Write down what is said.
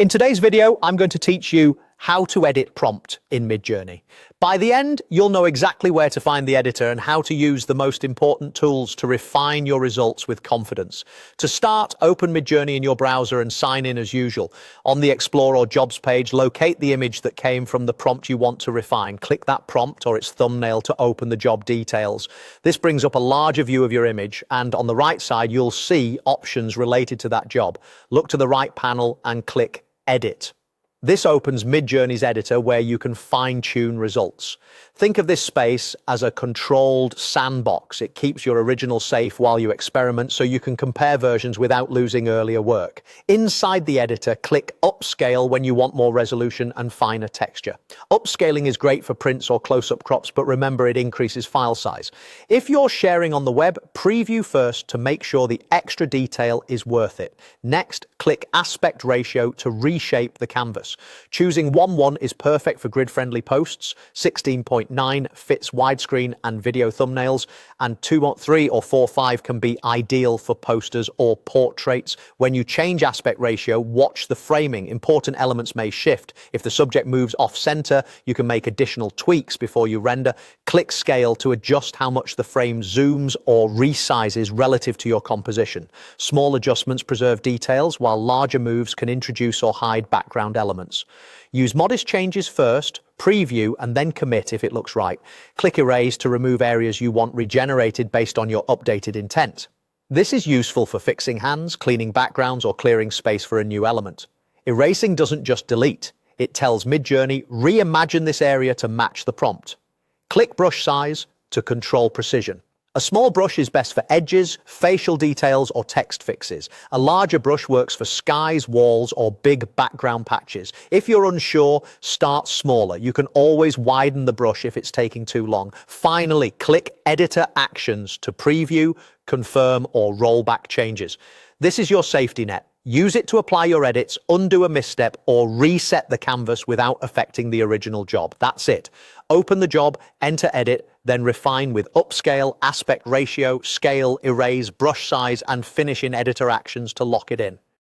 In today's video, I'm going to teach you how to edit prompt in Midjourney. By the end, you'll know exactly where to find the editor and how to use the most important tools to refine your results with confidence. To start, open Midjourney in your browser and sign in as usual. On the Explore or Jobs page, locate the image that came from the prompt you want to refine. Click that prompt or its thumbnail to open the job details. This brings up a larger view of your image, and on the right side, you'll see options related to that job. Look to the right panel and click Edit. This opens Midjourney's editor where you can fine-tune results. Think of this space as a controlled sandbox. It keeps your original safe while you experiment so you can compare versions without losing earlier work. Inside the editor, click Upscale when you want more resolution and finer texture. Upscaling is great for prints or close-up crops, but remember it increases file size. If you're sharing on the web, preview first to make sure the extra detail is worth it. Next, click Aspect Ratio to reshape the canvas. Choosing 1:1 is perfect for grid-friendly posts, 16:9 fits widescreen and video thumbnails, and 2:3 or 4:5 can be ideal for posters or portraits. When you change aspect ratio, watch the framing. Important elements may shift. If the subject moves off-center, you can make additional tweaks before you render. Click Scale to adjust how much the frame zooms or resizes relative to your composition. Small adjustments preserve details, while larger moves can introduce or hide background elements. Use modest changes first, preview, and then commit if it looks right. Click Erase to remove areas you want regenerated based on your updated intent. This is useful for fixing hands, cleaning backgrounds, or clearing space for a new element. Erasing doesn't just delete. It tells Midjourney, reimagine this area to match the prompt. Click Brush Size to control precision. A small brush is best for edges, facial details, or text fixes. A larger brush works for skies, walls, or big background patches. If you're unsure, start smaller. You can always widen the brush if it's taking too long. Finally, click Editor Actions to preview, confirm, or roll back changes. This is your safety net. Use it to apply your edits, undo a misstep, or reset the canvas without affecting the original job. That's it. Open the job, enter Edit, then refine with Upscale, Aspect Ratio, Scale, Erase, Brush Size, and finish in Editor Actions to lock it in.